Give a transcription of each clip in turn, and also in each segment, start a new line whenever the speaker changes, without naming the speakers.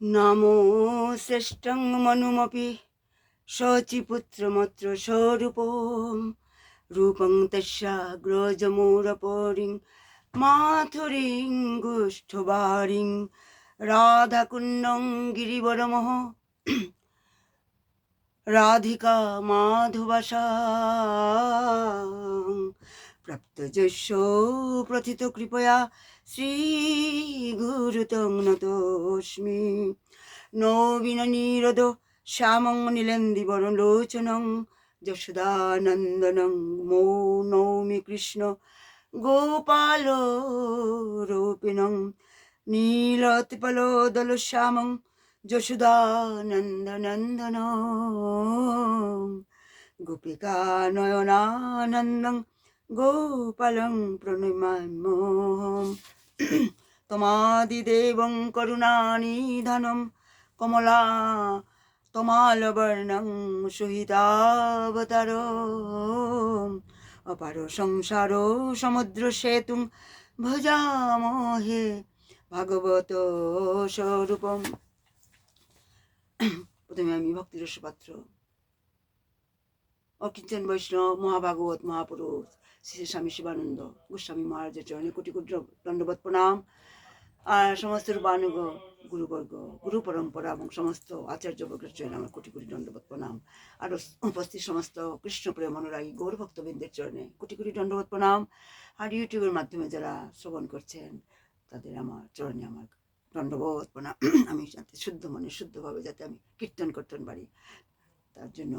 নমো শ্রেষ্ঠং মনুমপি শচিপুত্রমত্র স্বরূপম রূপং তস্যাগ্রজমূরপরিং মাথুরিং গুষ্ঠবারিং রাধাকুণ্ডং গিরিবরমহ রাধিকা মাধবাসা প্রাপ্তযস্য প্রথিত কৃপয়া শ্রীগুরুতং নতোস্মি নবীন নীরদ শ্যামং নীলেন্দিবরলোচনং যশোদানন্দনং মো নৌমি কৃষ্ণ গোপাল রূপিণং নীলতিপলোদল শ্যামং যশোদানন্দনন্দন গোপিকা নয়নানন্দং গোপালং প্রণমাম্যহম তমাদিদেবং করুণানিধানম কমলা তমালবর্ণং সুহিতাবতার অপার সংসার সমুদ্র সেতুং ভজামহে ভাগবত স্বরূপম। প্রথমে আমি ভক্তিরস পাত্র অকিঞ্চন বৈষ্ণব মহাভাগবত মহাপুরুষ শ্রী স্বামী শিবানন্দ গোস্বামী মহারাজের চরণে কোটি কোটি দণ্ডবত প্রণাম। আর সমস্ত রূপানুগ গুরুবর্গ গুরু পরম্পরা এবং সমস্ত আচার্যবর্গের চরণে আমার কোটি কোটি দণ্ডবত প্রণাম। আর উপস্থিত সমস্ত কৃষ্ণপ্রেম অনুরাগী গৌর ভক্তবৃন্দের চরণে কোটি কোটি দণ্ডবত প্রণাম। আর ইউটিউবের মাধ্যমে যারা শ্রবণ করছেন তাদের আমার চরণে আমার দণ্ডবত প্রণাম। আমি যাতে শুদ্ধ মনে শুদ্ধভাবে যাতে আমি কীর্তন করতে পারি, তার জন্য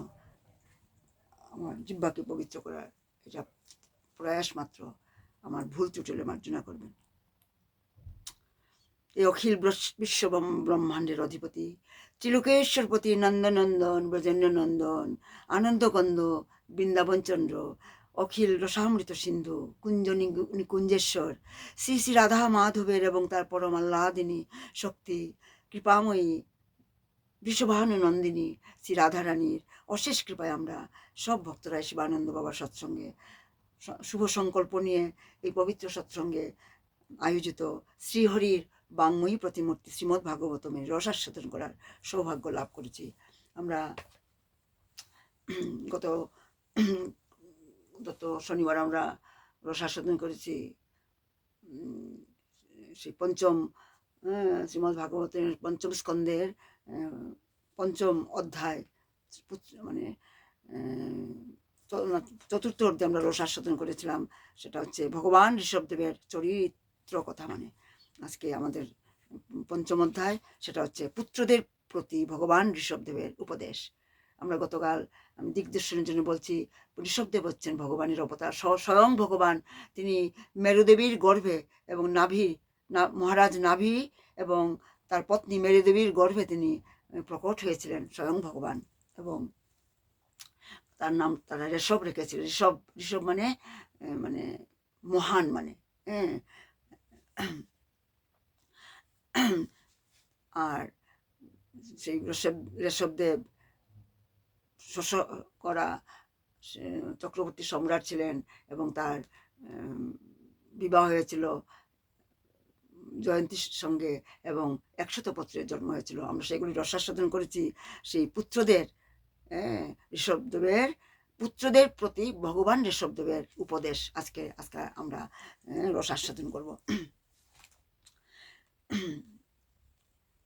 আমার জিহ্বাকে পবিত্র করার এটা প্রয়াস মাত্র। আমার ভুল ত্রুটি মার্জনা করবেন। এই অখিল বিশ্ব ব্রহ্মাণ্ডের অধিপতি ত্রিলোকেশ্বরপতি নন্দনন্দন ব্রজেন্দ্র নন্দন আনন্দকন্দ বৃন্দাবনচন্দ্র অখিল রসামৃত সিন্ধু কুঞ্জ নিকুঞ্জেশ্বর শ্রী শ্রী রাধা মাধবের এবং তার পরম আহ্লাদিনী শক্তি কৃপাময়ী বৃষভানু নন্দিনী শ্রী রাধারানীর অশেষ কৃপায় আমরা সব ভক্তরা শিবানন্দ বাবার সৎসঙ্গে শুভ সংকল্প নিয়ে এই পবিত্র সৎসঙ্গে আয়োজিত শ্রীহরির বাংময়ী প্রতিমূর্তি শ্রীমদ্ ভাগবতমের রসাস্বাদন করার সৌভাগ্য লাভ করেছি। আমরা গত শনিবার আমরা রসাস্বাদন করেছি সেই পঞ্চম শ্রীমদ্ ভাগবতের পঞ্চম স্কন্ধের পঞ্চম অধ্যায়, মানে চতুর্থ অধ্যায়ে আমরা রসাস্বাদন করেছিলাম। সেটা হচ্ছে ভগবান ঋষভদেবের চরিত্র কথা। মানে আজকে আমাদের পঞ্চম অধ্যায়, সেটা হচ্ছে পুত্রদের প্রতি ভগবান ঋষভদেবের উপদেশ। আমরা গতকাল দিগদর্শনের জন্য বলছি, ঋষভদেব হচ্ছেন ভগবানের অবতার, স্বয়ং ভগবান। তিনি মেরুদেবীর গর্ভে এবং মহারাজ নাভি এবং তার পত্নী মেরুদেবীর গর্ভে তিনি প্রকট হয়েছিলেন স্বয়ং ভগবান। এবং তার নাম তারা ঋষভ রেখেছিল। ঋষভ মানে মানে মহান, মানে আর সেই ঋষভদেব করা চক্রবর্তী সম্রাট ছিলেন এবং তার বিবাহ হয়েছিল জয়ন্তীর সঙ্গে এবং 100 পুত্রের জন্ম হয়েছিল। আমরা সেগুলি রসাস্বাদন করেছি। সেই পুত্রদের ঋষভদেবের পুত্রদের প্রতি ভগবান ঋষভদেবের উপদেশ আজকে আমরা রসাস্বাদন করব।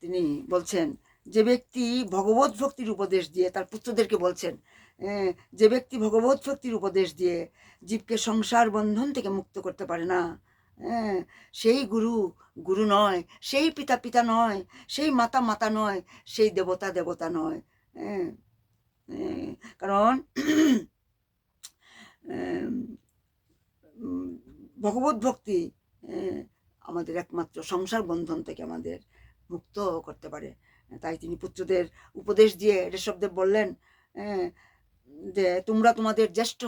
তিনি বলছেন, যে ব্যক্তি ভগবত ভক্তির উপদেশ দিয়ে তার পুত্রদেরকে বলছেন, যে ব্যক্তি ভগবত ভক্তির উপদেশ দিয়ে জীবকে সংসার বন্ধন থেকে মুক্ত করতে পারে না, সেই গুরু নয়, সেই পিতা নয়, সেই মাতা নয়, সেই দেবতা নয়। কারণ ভগবত ভক্তি আমাদের একমাত্র সংসার বন্ধন থেকে আমাদের মুক্ত করতে পারে। তাই তিনি পুত্রদের উপদেশ দিয়ে ঋষভদেব বললেন যে তোমরা তোমাদের জ্যেষ্ঠ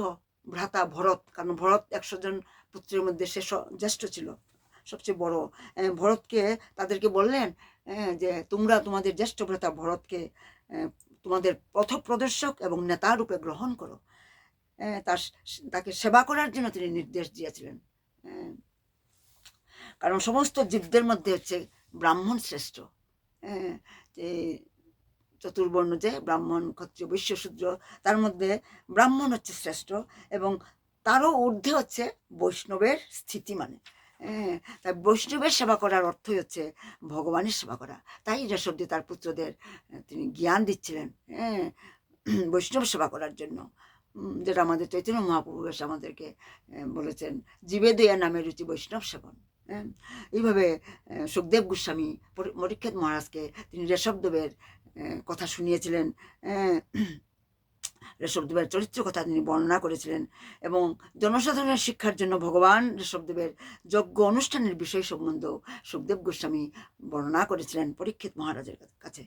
ভ্রাতা ভরত, কারণ ভরত 100 জন পুত্রের মধ্যে সে জ্যেষ্ঠ ছিল, সবচেয়ে বড়। ভরতকে তাদেরকে বললেন যে তোমরা তোমাদের জ্যেষ্ঠ ভ্রাতা ভরতকে তোমাদের পথপ্রদর্শক এবং নেতা রূপে গ্রহণ করো। তাকে সেবা করার জন্য তিনি নির্দেশ দিয়েছিলেন। কারণ সমস্ত জীবদের মধ্যে হচ্ছে ব্রাহ্মণ শ্রেষ্ঠ, যে চতুর্বর্ণ, যে ব্রাহ্মণ, ক্ষত্রিয়, বৈশ্য, শূদ্র, তার মধ্যে ব্রাহ্মণ হচ্ছে শ্রেষ্ঠ এবং তারও ঊর্ধ্বে হচ্ছে বৈষ্ণবের স্থিতি। মানে তাই বৈষ্ণবের সেবা করার অর্থই হচ্ছে ভগবানের সেবা করা। তাই ঋষভদেব তার পুত্রদের তিনি জ্ঞান দিচ্ছিলেন বৈষ্ণব সেবা করার জন্য, যেটা আমাদের চৈতন্য মহাপ্রভু এসে আমাদেরকে বলেছেন, জীবে দয়া নামে রুচি বৈষ্ণব সেবন। এইভাবে সুখদেব গোস্বামী পরীক্ষিত মহারাজকে তিনি ঋষভদেবের কথা শুনিয়েছিলেন, ঋষভদেবের চরিত্র কথা তিনি বর্ণনা করেছিলেন এবং জনসাধারণের শিক্ষার জন্য ভগবান ঋষভদেবের যজ্ঞ অনুষ্ঠানের বিষয় সম্বন্ধ সুখদেব গোস্বামী বর্ণনা করেছিলেন পরীক্ষিত মহারাজের কাছে।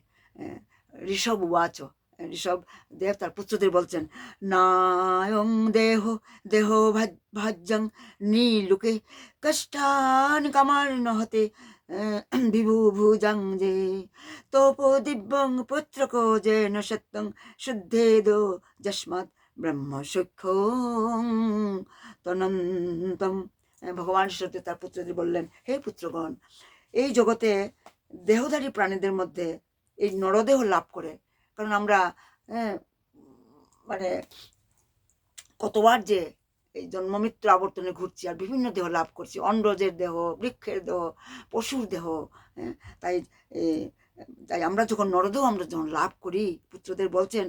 ঋষভ উবাচ, ঋষভ দেব তার পুত্রদের বলছেন, নায়ং দেহ দেহ ভাজ্যং নীলুকে কষ্টানি কামার নহতে বিভু ভুজাং যে তোপো দিব্যং পুত্রক যেন সত্যং শুদ্ধেদ যস্মাৎ ব্রহ্ম সূক্ষ্ম তনন্তম। ভগবান ঋষভদেব তার পুত্রদের বললেন, হে পুত্রগণ, এই জগতে দেহধারী প্রাণীদের মধ্যে এই নরদেহ লাভ করে, কারণ আমরা মানে কতবার যে এই জন্মমৃত্যু আবর্তনে ঘুরছি আর বিভিন্ন দেহ লাভ করছি, অন্ডজের দেহ, বৃক্ষের দেহ, পশুর দেহ। তাই তাই আমরা যখন নরদেহ আমরা যখন লাভ করি, পুত্রদের বলছেন,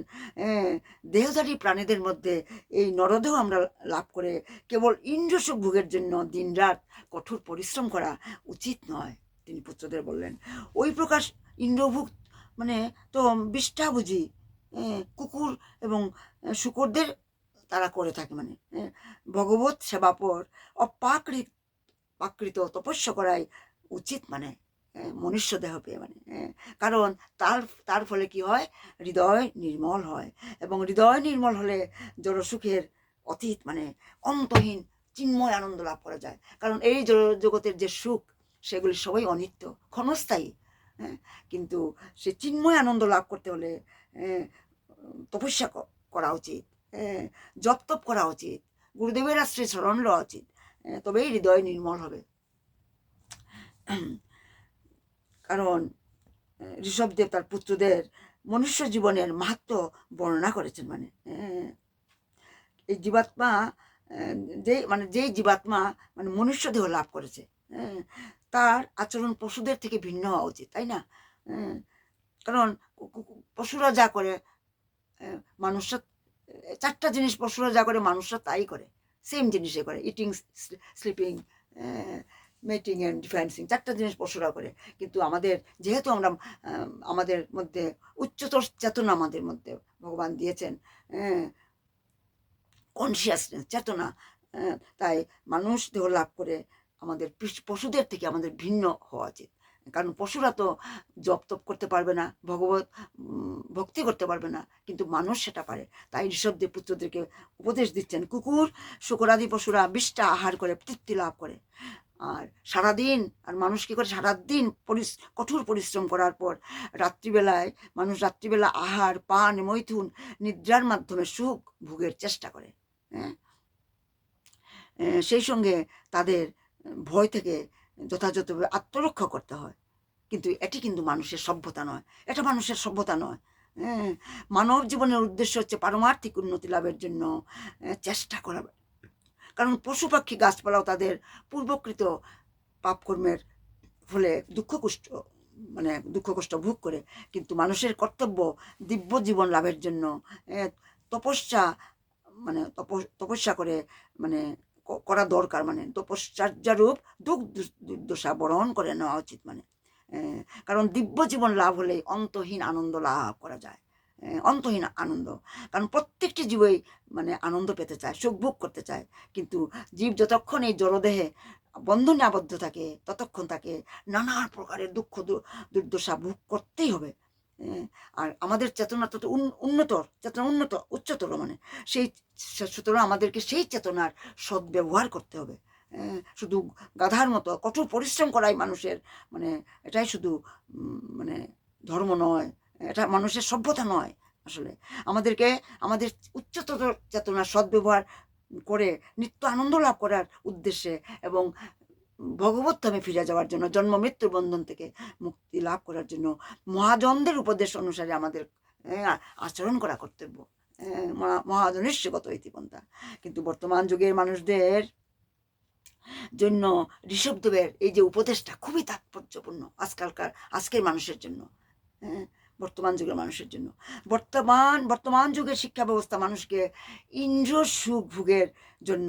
দেহধারী প্রাণীদের মধ্যে এই নরদেহ আমরা লাভ করে কেবল ইন্দ্রসুখ ভোগের জন্য দিনরাত কঠোর পরিশ্রম করা উচিত নয়। তিনি পুত্রদের বললেন, ওই প্রকার ইন্দ্রভোগ মানে তো বিষ্ঠা বুঝি কুকুর এবং শুকরদের তারা করে থাকে। মানে ভগবত সেবাপর অপ্রাকৃত তপস্যা করাই উচিত, মানে মনুষ্য দেহ পেয়ে। মানে কারণ তার ফলে কি হয়, হৃদয় নির্মল হয় এবং হৃদয় নির্মল হলে জড়সুখের অতীত মানে অন্তহীন চিন্ময় আনন্দ লাভ করা যায়। কারণ এই জগতের যে সুখ সেগুলি সবাই অনিত্য, ক্ষণস্থায়ী। কিন্তু সে চিন্ময় আনন্দ লাভ করতে হলে তপস্যা করা উচিত, জপ তপ করা উচিত, গুরুদেবের আশ্রয় স্মরণ লওয়া উচিত, তবেই হৃদয় নির্মল হবে। কারণ ঋষভদেব তার পুত্রদের মনুষ্য জীবনের মাহাত্ম্য বর্ণনা করেছেন। মানে এই জীবাত্মা যেই জীবাত্মা মানে মনুষ্য দেহ লাভ করেছে, তার আচরণ পশুদের থেকে ভিন্ন হওয়া উচিত, তাই না? কারণ পশুরা যা করে মানুষরা, চারটা জিনিস পশুরা যা করে মানুষরা তাই করে, সেম জিনিসে করে, ইটিং, স্লিপিং, মেটিং অ্যান্ড ডিফেন্সিং, চারটা জিনিস পশুরা করে। কিন্তু যেহেতু আমাদের মধ্যে উচ্চতর চেতনা আমাদের মধ্যে ভগবান দিয়েছেন, কনসিয়াসনেস, চেতনা, তাই মানুষ দেহ লাভ করে আমাদের পশুদের থেকে আমাদের ভিন্ন হওয়া উচিত। কারণ পশুরা তো জপ তপ করতে পারবে না, ভক্তি করতে পারবে না, কিন্তু মানুষ সেটা পারে। তাই ঋষভদেব পুত্রদেরকে উপদেশ দিচ্ছেন, কুকুর শুকরাদি পশুরা বিষ্ঠা আহার করে তৃপ্তি লাভ করে, আর সারাদিন আর মানুষ কি করে, সারাদিন কঠোর পরিশ্রম করার পর মানুষ রাত্রিবেলা আহার পান মৈথুন নিদ্রার মাধ্যমে সুখ ভোগের চেষ্টা করে। সেই সঙ্গে তাদের ভয় থেকে যথাযথভাবে আত্মরক্ষা করতে হয়। কিন্তু এটি কিন্তু মানুষের সভ্যতা নয়, এটা মানুষের সভ্যতা নয়। মানব জীবনের উদ্দেশ্য হচ্ছে পারমার্থিক উন্নতি লাভের জন্য চেষ্টা করা। কারণ পশু পাখি গাছপালাও তাদের পূর্বকৃত পাপকর্মের ফলে দুঃখ কষ্ট ভোগ করে, কিন্তু মানুষের কর্তব্য দিব্য জীবন লাভের জন্য তপস্যা করে করা দরকার। মানে তপশ্চর্যারূপ দুর্দশা বরণ করে নেওয়া উচিত। মানে কারণ দিব্য জীবন লাভ হলে অন্তহীন আনন্দ লাভ করা যায়, অন্তহীন আনন্দ। কারণ প্রত্যেকটি জীবই আনন্দ পেতে চায়, সুখ ভোগ করতে চায়, কিন্তু জীব যতক্ষণ এই জড়দেহে বন্ধনে আবদ্ধ থাকে ততক্ষণ তাকে নানা প্রকারের দুঃখ দুর্দশা ভোগ করতেই হবে। আর আমাদের চেতনা তত উচ্চতর, সুতরাং আমাদেরকে সেই চেতনার সদ্ব্যবহার করতে হবে। শুধু গাধার মতো কঠোর পরিশ্রম করাই মানুষের এটাই শুধু ধর্ম নয়, এটা মানুষের সভ্যতা নয়। আসলে আমাদেরকে আমাদের উচ্চতর চেতনার সদ্ব্যবহার করে নিত্য আনন্দ লাভ করার উদ্দেশ্যে এবং ভগবত ধামে ফিরে যাওয়ার জন্য, জন্ম মৃত্যুর বন্ধন থেকে মুক্তি লাভ করার জন্য মহাজনদের উপদেশ অনুসারে আমাদের আচরণ করা কর্তব্য। মহাজনেশ্বগত ইতিপন্থা। কিন্তু বর্তমান যুগের মানুষদের জন্য ঋষভদেবের এই যে উপদেশটা খুবই তাৎপর্যপূর্ণ আজকের মানুষের জন্য, বর্তমান যুগের মানুষের জন্য। বর্তমান যুগের শিক্ষা ব্যবস্থা মানুষকে ইন্দ্রিয় সুখ ভোগের জন্য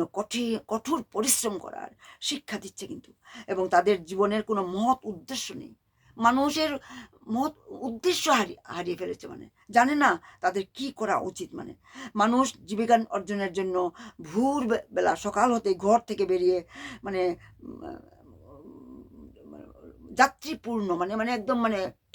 কঠোর পরিশ্রম করার শিক্ষা দিচ্ছে কিন্তু, এবং তাদের জীবনের কোনো মহৎ উদ্দেশ্য নেই। মানুষের মহৎ উদ্দেশ্য হারিয়ে ফেলেছে, মানে জানে না তাদের কি করা উচিত। মানে মানুষ জীবিকা অর্জনের জন্য ভোর বেলা সকাল হতে ঘর থেকে বেরিয়ে মানে যাত্রীপূর্ণ মানে একদম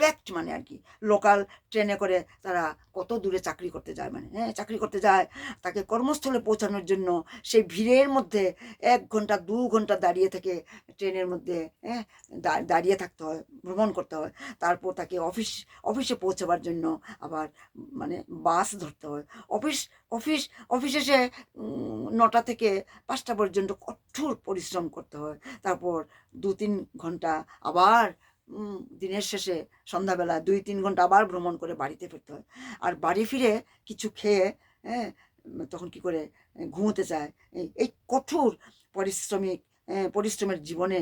প্যাকড আর কি লোকাল ট্রেনে করে তারা কত দূরে চাকরি করতে যায়, চাকরি করতে যায়। তাকে কর্মস্থলে পৌঁছানোর জন্য সেই ভিড়ের মধ্যে 1 ঘন্টা 2 ঘন্টা দাঁড়িয়ে থেকে ট্রেনের মধ্যে দাঁড়িয়ে থাকতে হয়, ভ্রমণ করতে হয়। তারপর তাকে অফিসে পৌঁছাবার জন্য আবার বাস ধরতে হয়। অফিস এসে 9টা থেকে 5টা পর্যন্ত কঠোর পরিশ্রম করতে হয়। তারপর 2-3 ঘন্টা আবার দিনের শেষে সন্ধ্যাবেলা 2-3 ঘন্টা আবার ভ্রমণ করে বাড়িতে ফিরতে হয়। আর বাড়ি ফিরে কিছু খেয়ে তখন কি করে ঘুমোতে চায়। এই কঠোর পরিশ্রমের জীবনে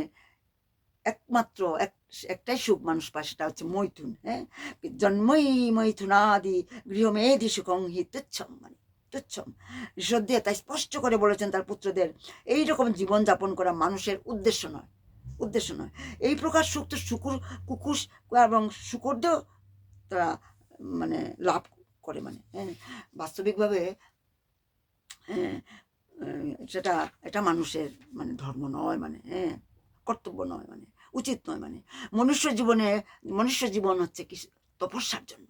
একমাত্র একটাই সুখ মানুষ পায়, সেটা হচ্ছে মৈথুন। জন্মই মৈথুনাদি গৃহমেধি সুখং হি তুচ্ছম, তুচ্ছম। ঋষভদেব তাই স্পষ্ট করে বলেছেন তার পুত্রদের, এইরকম জীবনযাপন করা মানুষের উদ্দেশ্য নয়। এই প্রকার সুখ তো কুকুশ এবং শুকরদেও তারা লাভ করে। বাস্তবিকভাবে এটা মানুষের ধর্ম নয়, কর্তব্য নয়, উচিত নয়। মনুষ্য জীবন হচ্ছে কি তপস্যার জন্য,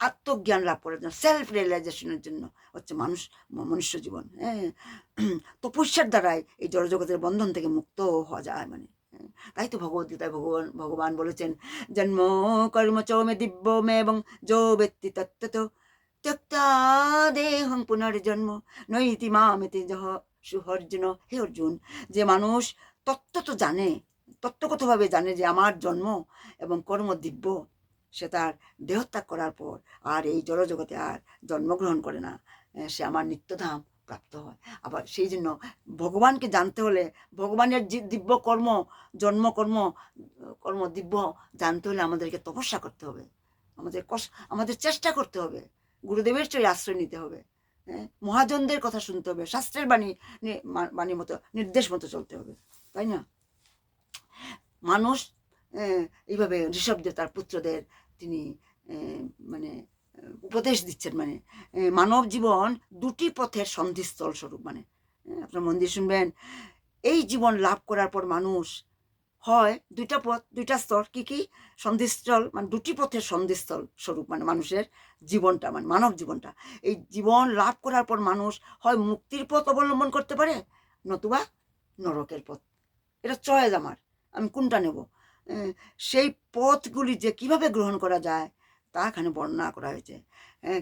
আত্মজ্ঞান লাভ করার জন্য, সেলফ রিয়েলাইজেশনের জন্য হচ্ছে মনুষ্য জীবন। তপস্যার দ্বারাই এই জড়জগতের বন্ধন থেকে মুক্ত হওয়া যায়। তাই তো ভগবদ্গীতায় ভগবান বলেছেন, জন্ম কর্ম চ মে দিব্য মে এবং যো ব্যক্তি তত্ত্বত ত্যক্তা দেহং পুনর্জন্ম নৈতি মামেতি জহ সুহর্জুন। হে অর্জুন, যে মানুষ তত্ত্বগতভাবে জানে যে আমার জন্ম এবং কর্ম দিব্য, সে তার দেহত্যাগ করার পর আর এই জড়জগতে আর জন্মগ্রহণ করে না, সে আমার নিত্যধাম প্রাপ্ত হয়। আবার সেই জন্য ভগবানকে জানতে হলে, ভগবানের দিব্য কর্ম দিব্য জানতে হলে আমাদেরকে তপস্যা করতে হবে, আমাদের চেষ্টা করতে হবে, গুরুদেবের চয় আশ্রয় নিতে হবে, মহাজনদের কথা শুনতে হবে, শাস্ত্রের বাণী মতো নির্দেশ মতো চলতে হবে, তাই না? মানুষ এইভাবে ঋষভদেব তার পুত্রদের তিনি উপদেশ দিচ্ছেন। মানব জীবন 2টি পথের সন্ধিস্থল স্বরূপ। আপনার মন দিয়ে শুনবেন, এই জীবন লাভ করার পর মানুষ হয় 2টা পথ, 2টা স্তর। কি সন্ধিস্থল, 2টি পথের সন্ধিস্থল স্বরূপ মানুষের জীবনটা, মানব জীবনটা। এই জীবন লাভ করার পর মানুষ হয় মুক্তির পথ অবলম্বন করতে পারে, নতুবা নরকের পথ। এটা চয়েস আমার, আমি কোনটা নেব। সেই পথগুলি যে কিভাবে গ্রহণ করা যায় তা এখানে বর্ণনা করা হয়েছে।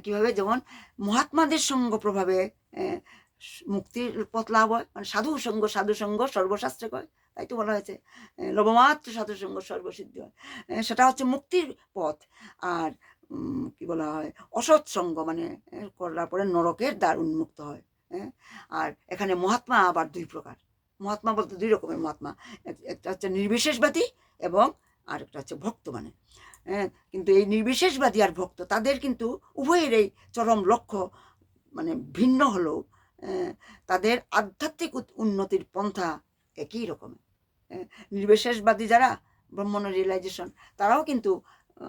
কিভাবে, যেমন মহাত্মাদের সঙ্গ প্রভাবে মুক্তির পথ লাভ হয়, সাধু সঙ্গ সর্বশাস্ত্রে কয়, তাই তো বলা হয়েছে লবমাত্র সাধু সঙ্গ সর্বসিদ্ধি হয়। সেটা হচ্ছে মুক্তির পথ। আর কি বলা হয়, অসৎসঙ্গ করার পরে নরকের দ্বার উন্মুক্ত হয়। আর এখানে মহাত্মা আবার 2 প্রকার। মহাত্মা বলতে 2 রকমের মহাত্মা, একটা হচ্ছে নির্বিশেষবাদী এবং আরেকটা হচ্ছে ভক্ত। কিন্তু এই নির্বিশেষবাদী আর ভক্ত তাদের কিন্তু উভয়ের এই চরম লক্ষ্য ভিন্ন হলেও তাদের আধ্যাত্মিক উন্নতির পন্থা একই রকমের। নির্বিশেষবাদী যারা ব্রহ্মণ রিয়েলাইজেশন, তারাও কিন্তু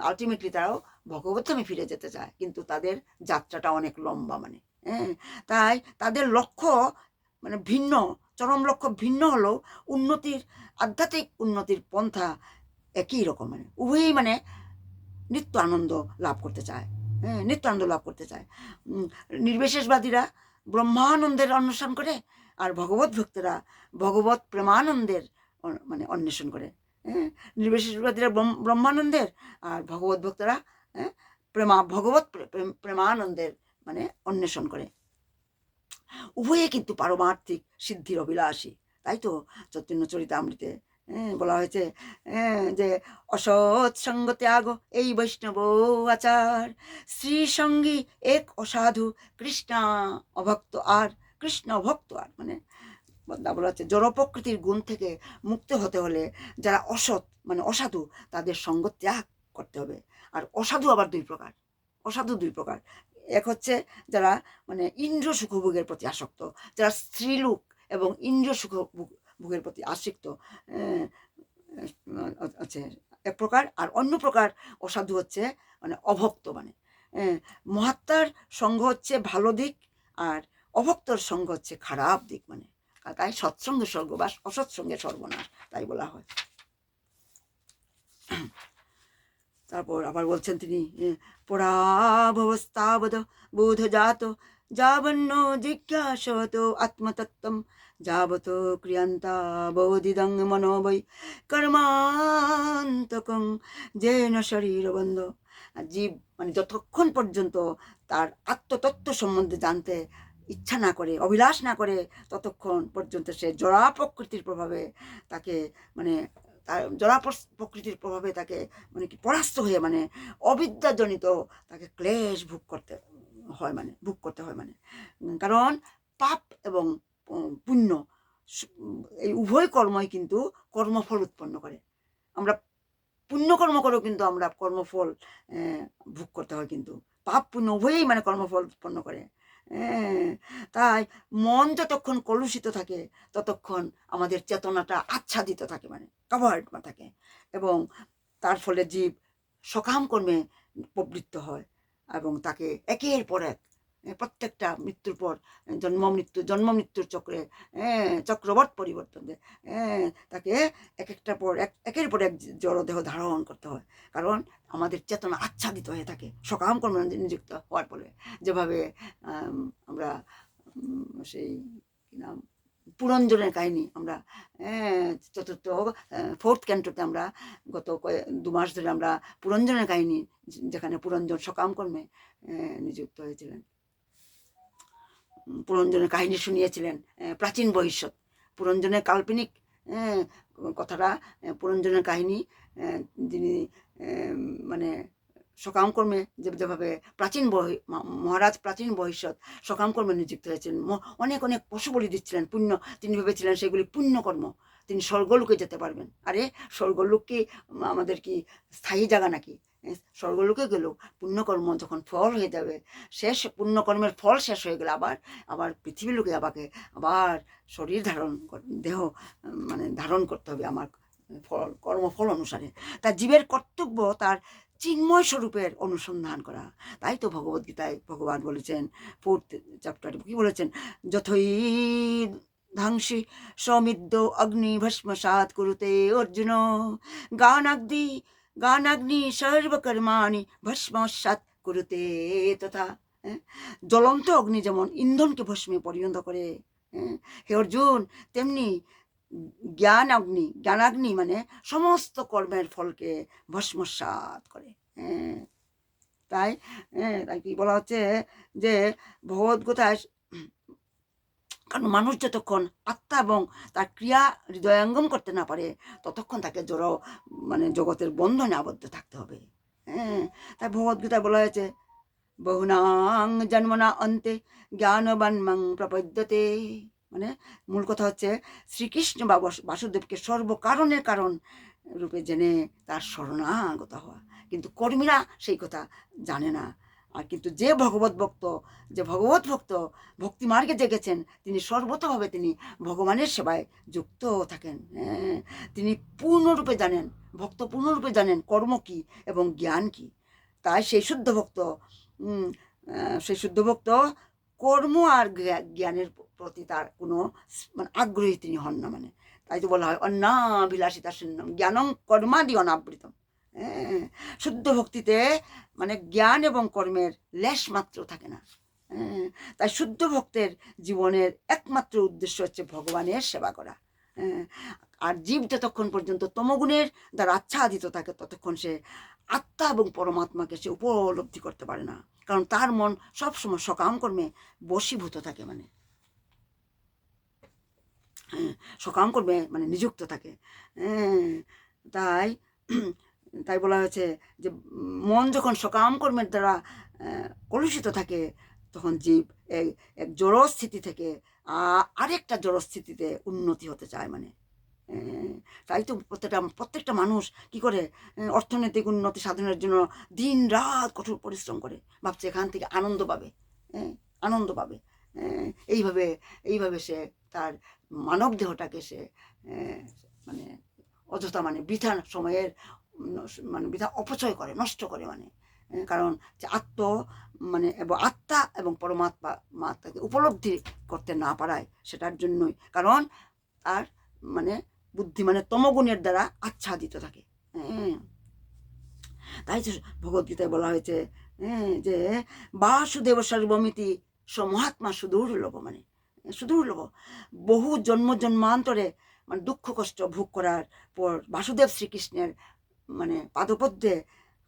আলটিমেটলি তারাও ভগবতধামে ফিরে যেতে চায়, কিন্তু তাদের যাত্রাটা অনেক লম্বা। তাই তাদের লক্ষ্য ভিন্ন, চরম লক্ষ্য ভিন্ন হলেও আধ্যাত্মিক উন্নতির পন্থা একই রকম। উভয়ই নিত্য আনন্দ লাভ করতে চায়, নির্বিশেষবাদীরা ব্রহ্মানন্দের অন্বেষণ করে, আর ভগবত ভক্তরা ভগবত প্রেমানন্দের অন্বেষণ করে। নির্বিশেষবাদীরা ব্রহ্মানন্দের, আর ভগবত ভক্তরা ভগবত প্রেমানন্দের অন্বেষণ করে। উভয়ে কিন্তু পারমার্থিক সিদ্ধির অভিলাষী। তাই তো চৈতন্য চরিতামৃতে বলা হয়েছে যে অসৎ সঙ্গ ত্যাগ এই বৈষ্ণব আচার, শ্রী সঙ্গী এক অসাধু কৃষ্ণা অভক্ত আর, কৃষ্ণ অভক্ত আর, মানে বলা হচ্ছে জড় প্রকৃতির গুণ থেকে মুক্ত হতে হলে যারা অসৎ মানে অসাধু তাদের সঙ্গ ত্যাগ করতে হবে। আর অসাধু আবার দুই প্রকার, অসাধু দুই প্রকার। এক হচ্ছে যারা মানে ইন্দ্রিয় সুখভোগের প্রতি আসক্ত, যারা স্ত্রীলোক এবং ইন্দ্রিয় সুখভোগের প্রতি আসক্ত আছে এক প্রকার। আর অন্য প্রকার অসাধু হচ্ছে মানে অভক্ত, মানে মহাত্মার সঙ্গ হচ্ছে ভালো দিক আর অভক্তর সঙ্গ হচ্ছে খারাপ দিক, মানে তাই সৎসঙ্গে স্বর্গবাস, অসৎসঙ্গে সর্বনাশ, তাই বলা হয়। তারপর আবার বলছেন তিনি পরাভবস্তাবদ বোধজাত যাবন্ন জিজ্ঞাসত আত্মতত্ত্বম যাবত ক্রিয়ান্তা বোধিদং মনোবৈ কর্মান্তকং যেন শরীরবন্ধ। জীব মানে যতক্ষণ পর্যন্ত তার আত্মতত্ত্ব সম্বন্ধে জানতে ইচ্ছা না করে, অভিলাষ না করে, ততক্ষণ পর্যন্ত সে জড়া প্রকৃতির প্রভাবে তাকে মানে জড়া প্রকৃতির প্রভাবে তাকে মানে কি পরাস্ত হয়ে মানে অবিদ্যাজনিত তাকে ক্লেশ ভোগ করতে হয়, মানে কারণ পাপ এবং পুণ্য এই উভয় কর্মই কিন্তু কর্মফল উৎপন্ন করে। আমরা পুণ্যকর্ম করেও কিন্তু আমরা কর্মফল ভোগ করতে হয়, কিন্তু পাপ পুণ্য উভয়ই মানে কর্মফল উৎপন্ন করে। তাই মন যতক্ষণ কলুষিত থাকে ততক্ষণ আমাদের চেতনাটা আচ্ছাদিত থাকে, মানে কাভার্ড থাকে, এবং তার ফলে জীব সকাম কর্মে প্রবৃত্ত হয় এবং তাকে একের পর এক প্রত্যেকটা মৃত্যুর পর জন্ম মৃত্যুর চক্রে চক্রবর্ত পরিবর্তন দেয়, তাকে একের পর এক জড়দেহ ধারণ করতে হয়। কারণ আমাদের চেতনা আচ্ছাদিত হয়ে থাকে সকাম কর্মে নিযুক্ত হওয়ার ফলে। যেভাবে আমরা সেই কি নাম পুরঞ্জনের কাহিনী আমরা ফোর্থ ক্যান্টোতে আমরা গত 2 মাস ধরে আমরা পুরঞ্জনের কাহিনী, যেখানে পুরঞ্জন সকাম কর্মে নিযুক্ত হয়েছিলেন, পুরঞ্জনের কাহিনী শুনিয়েছিলেন প্রাচীন ভবিষ্যৎ। পুরঞ্জনের কাল্পনিক কথাটা পুরঞ্জনের কাহিনী, যিনি মানে সকাম কর্মে যেভাবে মহারাজ প্রাচীন ভবিষ্যৎ সকাম কর্মে নিযুক্ত হয়েছিলেন, অনেক অনেক পশু বলি দিচ্ছিলেন পুণ্য, তিনি ভেবেছিলেন সেগুলি পুণ্যকর্ম, তিনি স্বর্গলোকে যেতে পারবেন। আরে স্বর্গলোক কি আমাদের কি স্থায়ী জায়গা নাকি? স্বর্গলোকে গেলেও পুণ্যকর্ম যখন ফল হয়ে যাবে, শেষ পুণ্যকর্মের ফল শেষ হয়ে গেলে আবার পৃথিবী লোকে আবার শরীর দেহ মানে ধারণ করতে হবে আমার কর্মফল অনুসারে। তার জীবের কর্তব্য তার চিন্ময় স্বরূপের অনুসন্ধান করা। তাই তো ভগবদ্গীতায় ভগবান বলেছেন 4th চ্যাপ্টারে কি বলেছেন, যথই ধ্বংসী সমিদ্য অগ্নি ভস্মসাৎ কুরুতে অর্জুন গানাগ্নি সর্বকর্মাণি ভস্মসাৎ কুরুতে তথা। জ্বলন্ত অগ্নি যেমন ইন্ধনকে ভস্মে পরিণত করে, হে অর্জুন, তেমনি জ্ঞানাগ্নি মানে সমস্ত কর্মের ফলকে ভস্মসাৎ করে। তাই কি বলা হচ্ছে যে ভগবদ্গীতায়, কারণ মানুষ যতক্ষণ আত্মা এবং তার ক্রিয়া হৃদয়ঙ্গম করতে না পারে ততক্ষণ তাকে মানে জগতের বন্ধনে আবদ্ধ থাকতে হবে। তাই ভগবদ্গীতায় বলা হয়েছে বহুনাং জন্মনা অন্তে জ্ঞানবান মাং প্রপদ্যতে, মানে মূল কথা হচ্ছে শ্রীকৃষ্ণ বা বাসুদেবকে সর্বকারণের কারণ রূপে জেনে তার শরণাগত হওয়া। কিন্তু কর্মীরা সেই কথা জানে না। আর কিন্তু যে ভগবত ভক্ত ভক্তি মার্গে জেগেছেন তিনি সর্বতভাবে তিনি ভগবানের সেবায় যুক্ত থাকেন। তিনি পূর্ণরূপে জানেন, ভক্ত পূর্ণরূপে জানেন কর্ম কি এবং জ্ঞান কি। তাই সেই শুদ্ধ ভক্ত কর্ম আর জ্ঞানের প্রতি তার কোনো মানে আগ্রহী তিনি হন না। মানে তাই তো বলা হয় অন্নাভিলাষিতা শূন্যম জ্ঞানং কর্মাদি অনাবৃতম। শুদ্ধ ভক্তিতে মানে জ্ঞান এবং কর্মের লেশ মাত্র থাকে না। তাই শুদ্ধ ভক্তের জীবনের একমাত্র উদ্দেশ্য হচ্ছে ভগবানের সেবা করা। আর জীব যতক্ষণ পর্যন্ত তমগুণের দ্বারা আচ্ছাদিত থাকে ততক্ষণ সে আত্মা এবং পরমাত্মাকে সে উপলব্ধি করতে পারে না, কারণ তার মন সবসময় সকাম কর্মে বশীভূত থাকে। মানে সকাম কর্মে মানে নিযুক্ত থাকে। তাই তাই বলা হয়েছে যে মন যখন সকাম কর্মের দ্বারা কলুষিত থাকে, তখন জীব এক জড়স্থিতি থেকে আরেকটা জড়স্থিতিতে উন্নতি হতে চায়। মানে তাই তো প্রত্যেকটা মানুষ কি করে অর্থনৈতিক উন্নতি সাধনের জন্য দিন রাত কঠোর পরিশ্রম করে, ভাবছে এখান থেকে আনন্দ পাবে, আনন্দ পাবে। এইভাবে এইভাবে সে তার মানব দেহটাকে সে মানে অযথা মানে বৃথা সময়ের মানে বৃথা অপচয় করে, নষ্ট করে। মানে কারণ যে মানে এবং আত্মা এবং পরমাত্মাকে উপলব্ধি করতে না পারায়, সেটার জন্যই, কারণ তার মানে বুদ্ধি মানে তমগুণের দ্বারা আচ্ছাদিত থাকে। তাই তো ভগবদ্গীতায় বলা হয়েছে যে বাসুদেব সর্বমিতি মহাত্মা সুদূর্লভ, মানে সুদূর্লভ। বহু জন্মান্তরে মানে দুঃখ কষ্ট ভোগ করার পর বাসুদেব শ্রীকৃষ্ণের মানে পাদপদ্মে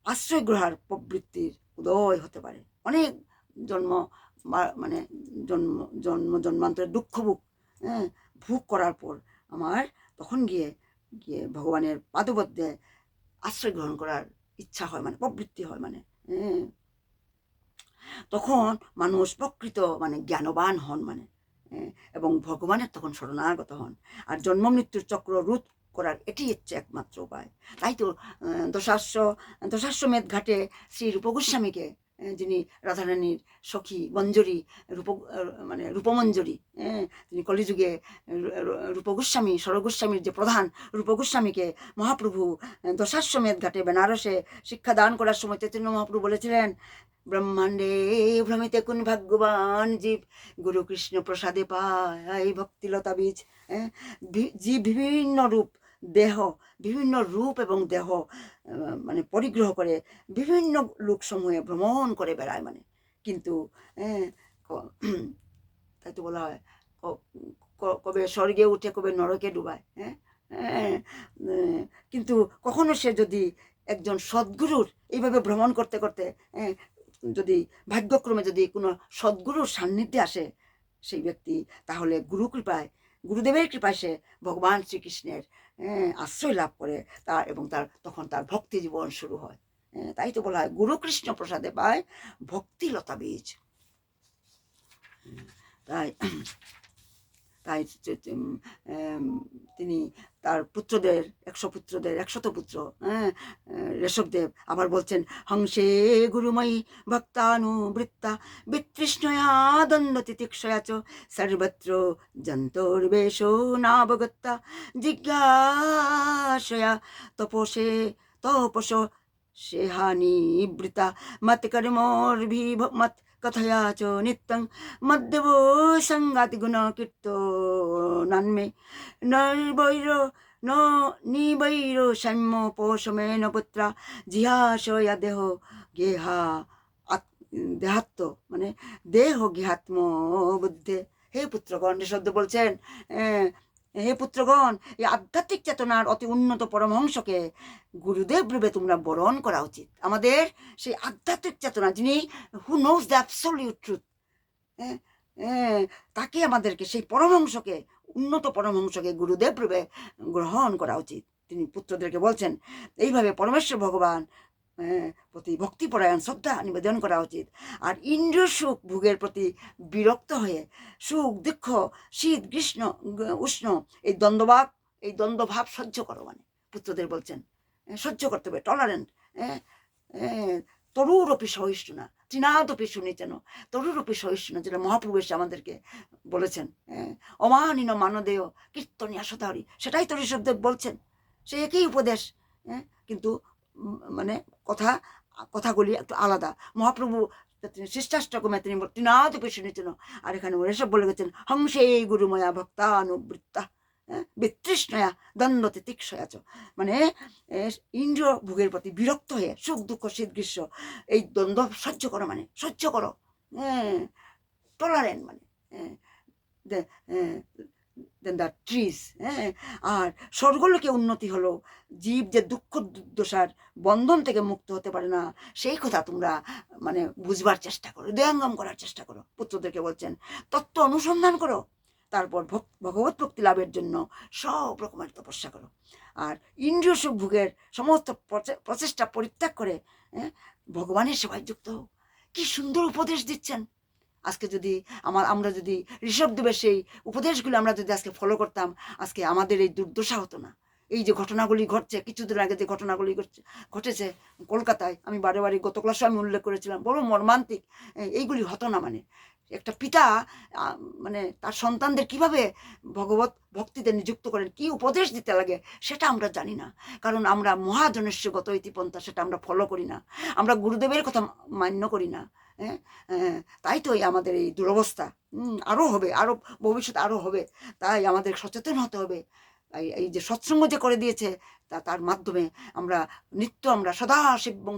আশ্রয় গ্রহার প্রবৃত্তির উদয় হতে পারে। অনেক জন্ম মানে জন্মান্তরে দুঃখ ভোগ করার পর আমার তখন গিয়ে ভগবানের পাদপদ্মে আশ্রয় গ্রহণ করার ইচ্ছা হয়, মানে প্রবৃত্তি হয়। মানে তখন মানুষ প্রকৃত মানে জ্ঞানবান হন, মানে এবং ভগবানের তখন শরণাগত হন। আর জন্ম মৃত্যুর চক্র রোধ করার এটি হচ্ছে একমাত্র উপায়। তাই তো দশাশ্বমেধ ঘাটে শ্রী রূপ গোস্বামীকে, যিনি রাধারানীর সখী মঞ্জরী, মানে রূপমঞ্জরী, তিনি কলিযুগে রূপগোস্বামী স্বরগোস্বামীর যে প্রধান রূপগোস্বামীকে মহাপ্রভু দশাশ্বমেধ ঘাটে বেনারসে শিক্ষা দান করার সময় চৈতন্য মহাপ্রভু বলেছিলেন, ব্রহ্মাণ্ডে ভ্রমিতে কোন ভাগ্যবান জীব, গুরু কৃষ্ণ প্রসাদে পায় ভক্তিলতা বীজ। জীব বিভিন্ন রূপ এবং দেহ মানে পরিগ্রহ করে বিভিন্ন লোকসমূহে ভ্রমণ করে বেড়ায়। মানে কিন্তু তাই তো বলা হয়, কবে স্বর্গে উঠে কবে নরকে ডুবায়। কিন্তু কখনো সে যদি একজন সদ্গুরুর এইভাবে ভ্রমণ করতে করতে যদি ভাগ্যক্রমে যদি কোনো সদ্গুরুর সান্নিধ্যে আসে সেই ব্যক্তি, তাহলে গুরুদেবের কৃপায় সে ভগবান শ্রীকৃষ্ণের আশ্রয় লাভ করে এবং তখন তার ভক্তি জীবন শুরু হয়। তাই তো বলা হয় গুরু কৃষ্ণ প্রসাদে পায় ভক্তিলতা বীজ। তাই তাই তিনি তার পুত্রদের 100 পুত্র ঋষভদেব আবার বলছেন, হংসে গুরুময়ী ভক্তানুবৃত্তা বিতৃষ্ণয়া দ্বন্দ্ব তিতিক্ষয়া চ সর্বত্র জন্তর্বেশো নাবগত্তা জিজ্ঞাসয়া তপস সেহানিবৃতা মৎকর্মোর্ভিমত কথয়া চ নিত্যং মদ্দেব সঙ্গাতি গুণ কীর্তনান্মে নিবৈর সাম্য পোষমেন পুত্রা জিহাশয়া দেহাত্ম, মানে দেহ গৃহাত্ম বুদ্ধে। হে পুত্রগণ, শব্দ বলছেন, হে পুত্রগণ, এই আধ্যাত্মিক চেতনার অতি উন্নত পরমহংসকে গুরুদেব রূপে তোমরা বরণ করা উচিত। আমাদের সেই আধ্যাত্মিক চেতনা, যিনি who knows the absolute truth, তাকে আমাদেরকে সেই পরমহংসকে, উন্নত পরমহংসকে গুরুদেব রূপে গ্রহণ করা উচিত। তিনি পুত্রদেরকে বলছেন এইভাবে পরমেশ্বর ভগবান প্রতি ভক্তিপরায়ণ শ্রদ্ধা নিবেদন করা উচিত। আর ইন্দ্রিয় সুখ ভোগের প্রতি বিরক্ত হয়ে সুখ দুঃখ শীত গ্রীষ্ম উষ্ণ এই দ্বন্দ্বভাব সহ্য করো। মানে পুত্রদের বলছেন সহ্য করতে হবে, টলারেন্ট। তরুরপি সহিষ্ণু তৃণাদপি শুনিতেন, তরুরপি সহিষ্ণু, যেটা মহাপ্রভু এসে আমাদেরকে বলেছেন, অমানিন মানদেয় কীর্তনিয়া সদাহরি, সেটাই তো ঋষভদেব বলছেন। সে একই উপদেশ, কিন্তু মানে কথাগুলি একটু আলাদা। মহাপ্রভু শিষ্টাষ্টকমে তিনি তৃণাদপি শুনিতেন, আর এখানে ঋষভ বলে গেছেন হংসে গুরুময়া ভক্তানুবৃত্তা বিতৃষ্ণয়া দ্বন্দ্ব তিতিক্ষয়া চ, মানে ইন্দ্রিয় ভোগের প্রতি বিরক্ত হয়ে সুখ দুঃখ শীত গ্রীষ্ম এই দ্বন্দ্ব সহ্য করো, মানে সহ্য করো, টলারেন্ট, মানে দেন দ্য ট্রিজ। আর স্বর্গলোকে উন্নতি হলো জীব যে দুঃখ দোষার বন্ধন থেকে মুক্ত হতে পারে না, সেই কথা তোমরা মানে বুঝবার চেষ্টা করো, হৃদয়ঙ্গম করার চেষ্টা করো। পুত্রদেরকে বলছেন তত্ত্ব অনুসন্ধান করো, তারপর ভগবত ভক্তি লাভের জন্য সব রকমের তপস্যা করো। আর ইন্দ্রিয় সুখ ভোগের সমস্ত প্রচেষ্টা পরিত্যাগ করে ভগবানের সেবায় যুক্ত হও। কি সুন্দর উপদেশ দিচ্ছেন। আজকে যদি আমরা যদি ঋষভদেবের সেই উপদেশগুলো আমরা যদি আজকে ফলো করতাম, আজকে আমাদের এই দুর্দশা হতো না। এই যে ঘটনাগুলি ঘটছে, কিছুদিন আগে যে ঘটনাগুলি ঘটেছে কলকাতায়, আমি বারে বারে গত ক্লাসে আমি উল্লেখ করেছিলাম, বড় মর্মান্তিক। এইগুলি হতো না। মানে একটা পিতা মানে তার সন্তানদের কিভাবে ভগবত ভক্তিতে নিযুক্ত করেন, কি উপদেশ দিতে লাগে সেটা আমরা জানি না। কারণ আমরা মহাজনস্যগত ইতিপন্থা সেটা আমরা ফলো করি না, আমরা গুরুদেবের কথা মান্য করি না। তাই তো আমাদের এই দুরবস্থা। আরও হবে, আরও ভবিষ্যতে আরও হবে। তাই আমাদের সচেতন হতে হবে। এই যে সৎসঙ্গ যে করে দিয়েছে তার মাধ্যমে আমরা আমরা সদা শিবং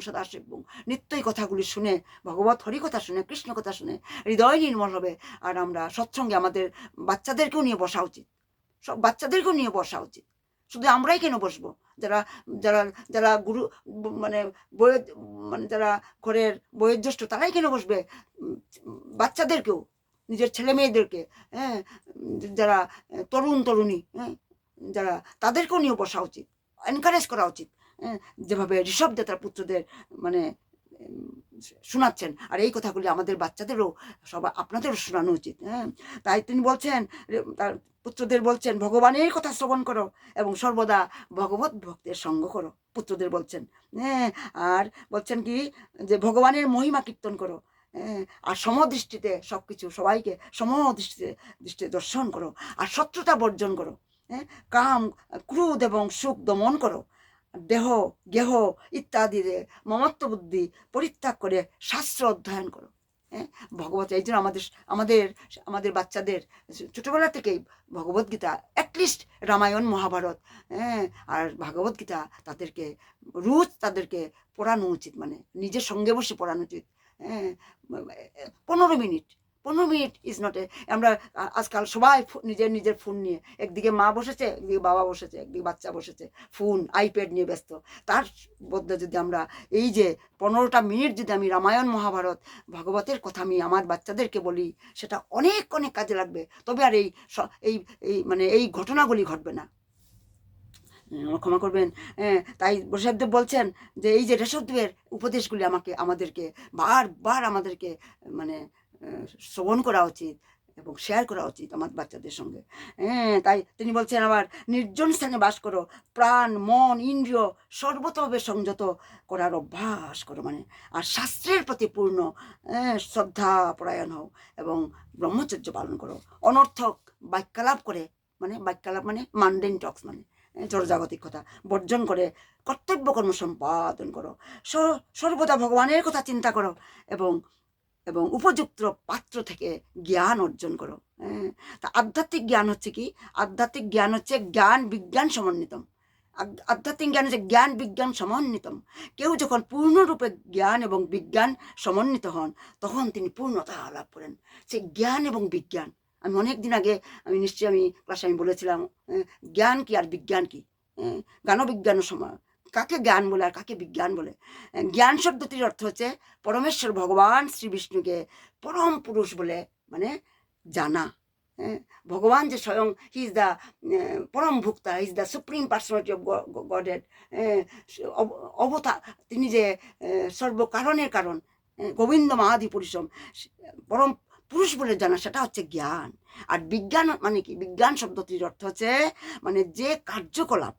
নিত্যই কথাগুলি শুনে, ভগবত হরি কথা শুনে, কৃষ্ণ কথা শুনে হৃদয় নির্মল হবে। আর আমরা সৎসঙ্গে আমাদের বাচ্চাদেরকেও নিয়ে বসা উচিত, সব বাচ্চাদেরকেও নিয়ে বসা উচিত। শুধু আমরাই কেন বসবো? যারা যারা যারা গুরু মানে মানে যারা ঘরের বয়োজ্যেষ্ঠ তারাই কেন বসবে? বাচ্চাদেরকেও, নিজের ছেলে মেয়েদেরকে, যারা তরুণী, যারা তাদেরকেও নিয়ে বসা উচিত, এনকারেজ করা উচিত। যেভাবে ঋষভদেব তার পুত্রদের মানে শোনাচ্ছেন, আর এই কথাগুলি আমাদের বাচ্চাদেরও সবাই আপনাদেরও শোনানো উচিত। তাই তিনি বলছেন, তার পুত্রদের বলছেন, ভগবানের কথা শ্রবণ করো এবং সর্বদা ভগবত ভক্তের সঙ্গ করো। পুত্রদের বলছেন। আর বলছেন কি, যে ভগবানের মহিমা কীর্তন করো, আর সমদৃষ্টিতে সবকিছু সবাইকে দৃষ্টিতে দর্শন করো, আর শত্রুতা বর্জন করো। কাম ক্রোধ এবং সুখ দমন করো, দেহ গেহ ইত্যাদিতে মমত্ব বুদ্ধি পরিত্যাগ করে শাস্ত্র অধ্যয়ন করো। ভগবত এই জন্য আমাদের বাচ্চাদের ছোটবেলা থেকেই ভগবত গীতা, অ্যাটলিস্ট রামায়ণ মহাভারত আর ভাগবত গীতা তাদেরকে রোজ পড়ানো উচিত। মানে নিজের সঙ্গে বসে পড়ানো উচিত। 15 মিনিট ইজ নট আমরা আজকাল সবাই নিজের ফোন নিয়ে, একদিকে মা বসেছে, একদিকে বাবা বসেছে, একদিকে বাচ্চা বসেছে, ফোন আইপ্যাড নিয়ে ব্যস্ত। তার বদলে যদি আমরা এই যে 15টা মিনিট যদি আমি রামায়ণ মহাভারত ভাগবতের কথা আমি আমার বাচ্চাদেরকে বলি, সেটা অনেক অনেক কাজে লাগবে। তবে আর মানে এই ঘটনাগুলি ঘটবে না। ক্ষমা করবেন। তাই বৈষ্ণবদেব বলছেন যে এই যে ঋষভদেবের উপদেশগুলি আমাদেরকে বারবার আমাদেরকে মানে শ্রবণ করা উচিত এবং শেয়ার করা উচিত আমার বাচ্চাদের সঙ্গে। তাই তিনি বলছেন আবার, নির্জন স্থানে বাস করো, প্রাণ মন ইন্দ্রিয় সর্বতভাবে সংযত করার অভ্যাস করো। মানে আর শাস্ত্রের প্রতি পূর্ণ শ্রদ্ধা পরায়ণ হও এবং ব্রহ্মচর্য পালন করো। অনর্থক বাক্যালাপ করে, মানে বাক্যালাপ মানে মান্ডেন টক্স, মানে জড়জাগতিক কথা বর্জন করে কর্তব্য কর্ম সম্পাদন করো। সর্বদা ভগবানের কথা চিন্তা করো এবং উপযুক্ত পাত্র থেকে জ্ঞান অর্জন করো। তা আধ্যাত্মিক জ্ঞান হচ্ছে কি? আধ্যাত্মিক জ্ঞান হচ্ছে জ্ঞান বিজ্ঞান সমন্বিতম। আধ্যাত্মিক জ্ঞান হচ্ছে জ্ঞান বিজ্ঞান সমন্বিতম। কেউ যখন পূর্ণরূপে জ্ঞান এবং বিজ্ঞান সমন্বিত হন, তখন তিনি পূর্ণতা লাভ করেন। সে জ্ঞান এবং বিজ্ঞান, আমি অনেক দিন আগে নিশ্চয়ই ক্লাসে আমি বলেছিলাম, জ্ঞান কি আর বিজ্ঞান কি। জ্ঞান বিজ্ঞান সময় কাকে জ্ঞান বলে আর কাকে বিজ্ঞান বলে? জ্ঞান শব্দটির অর্থ হচ্ছে পরমেশ্বর ভগবান শ্রী বিষ্ণুকে পরম পুরুষ বলে মানে জানা। ভগবান যে স্বয়ং হি ইজ দ্য পরম ভোক্তা, he is the supreme personality of godhead, অবতার, তিনি যে সর্বকারণের কারণ, গোবিন্দ মহাদি পুরুষম, পরম পুরুষ বলে জানা, সেটা হচ্ছে জ্ঞান। আর বিজ্ঞান মানে কি? বিজ্ঞান শব্দটির অর্থ হচ্ছে মানে যে কার্যকলাপ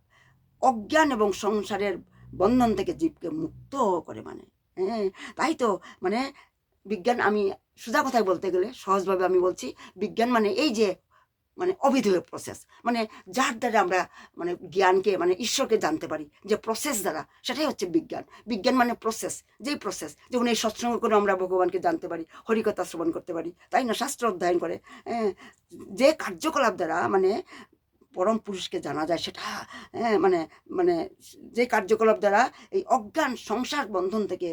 অজ্ঞান এবং সংসারের বন্ধন থেকে জীবকে মুক্ত করে। মানে তাই তো মানে বিজ্ঞান, আমি সোজা কথায় বলতে গেলে সহজভাবে আমি বলছি, বিজ্ঞান মানে এই যে মানে অবিধেয় প্রসেস, মানে যার দ্বারা আমরা মানে জ্ঞানকে মানে ঈশ্বরকে জানতে পারি, যে প্রসেস দ্বারা, সেটাই হচ্ছে বিজ্ঞান। বিজ্ঞান মানে প্রসেস, যেই প্রসেস, যেমন এই সৎসঙ্গ করে আমরা ভগবানকে জানতে পারি, হরিকথা শ্রবণ করতে পারি, তাই না? শাস্ত্র অধ্যয়ন করে যে কার্যকলাপ দ্বারা মানে পরম পুরুষকে জানা যায়, সেটা মানে মানে যে কার্যকলাপ দ্বারা এই অজ্ঞান সংসার বন্ধন থেকে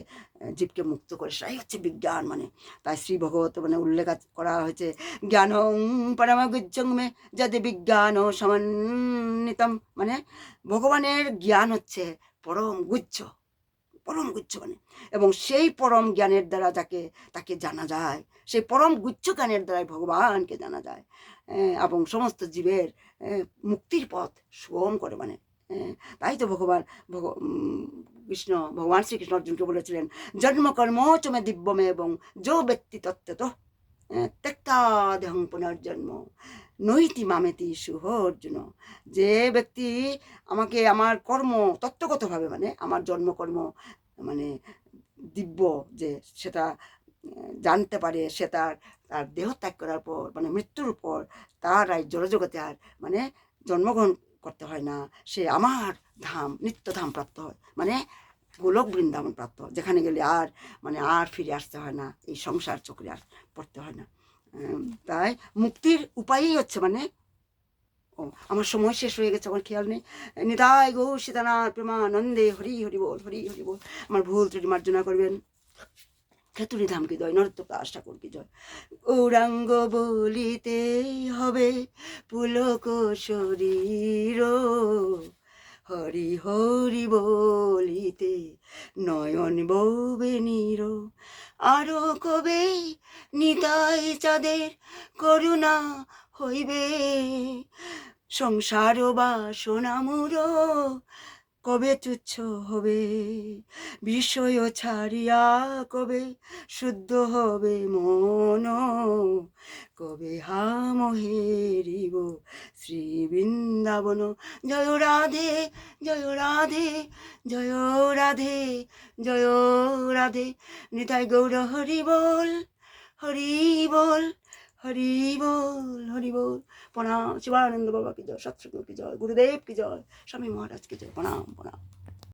জীবকে মুক্ত করে, সেটাই হচ্ছে বিজ্ঞান। মানে তাই শ্রী ভগবত মানে উল্লেখ করা হয়েছে, জ্ঞান পরমগুজ্জং মে যাতে বিজ্ঞান সমন্বিতম, মানে ভগবানের জ্ঞান হচ্ছে পরম গুজ্জ মানে, এবং সেই পরম জ্ঞানের দ্বারা তাকে জানা যায়, সেই পরম গুচ্ছ জ্ঞানের দ্বারাই ভগবানকে জানা যায়। এবং সমস্ত জীবের মুক্তির পথ সুগম করে মানে। তাই তো ভগবান শ্রীকৃষ্ণ অর্জুনকে বলেছিলেন, জন্মকর্ম চমে দিব্যমে এবং যো ব্যক্তি তত্ত্বত ত্যক্তা দেহং পুনর্জন্ম নৈতি মামেতি শুভ অর্জুন। যে ব্যক্তি আমাকে আমার কর্ম তত্ত্বগতভাবে মানে আমার জন্মকর্ম মানে দিব্য, যে সেটা জানতে পারে, সে তার তার দেহ ত্যাগ করার পর মানে মৃত্যুর পর তার এই জড়জগতে আর মানে জন্মগ্রহণ করতে হয় না, সে আমার ধাম নিত্যধাম প্রাপ্ত হয়, মানে গোলক বৃন্দাবন প্রাপ্ত হয়, যেখানে গেলে আর মানে আর ফিরে আসতে হয় না, এই সংসার চক্রে আর পড়তে হয় না। তাই মুক্তির উপায়ই হচ্ছে মানে আমার সময় শেষ হয়ে গেছে, আমার খেয়াল নেই। নিতাই গৌর সীতানাথ প্রেমানন্দে হরি হরি বল, হরি হরি বল। আমার ভুল ত্রুটি মার্জনা করবেন। খেতুরি ধাম কি জয়, নরত্ব আশা কর কি জয়। গৌরাঙ্গ বলিতেই হবে পুলক শরীর, হরি হরি বলিতে নয়ন ববে নীর। আরো কবে নিতাই চাঁদের করুণা হইবে, সংসার বাসনা মূর কবে তুচ্ছ হবে, বিষয় ছাড়িয়া কবে শুদ্ধ হবে মন, কবে হাম হেরিব শ্রী বৃন্দাবন। জয় রাধে জয় রাধে জয় রাধে জয় রাধে, নিতাই গৌর হরি বল, হরি বল, হরি বল, হরি বল। প্রণাম। শিবানন্দ বাবা কি জয়, সৎসঙ্গ কি জয়, গুরুদেব কি জয়, স্বামী মহারাজ কি জয়। প্রণাম প্রণাম।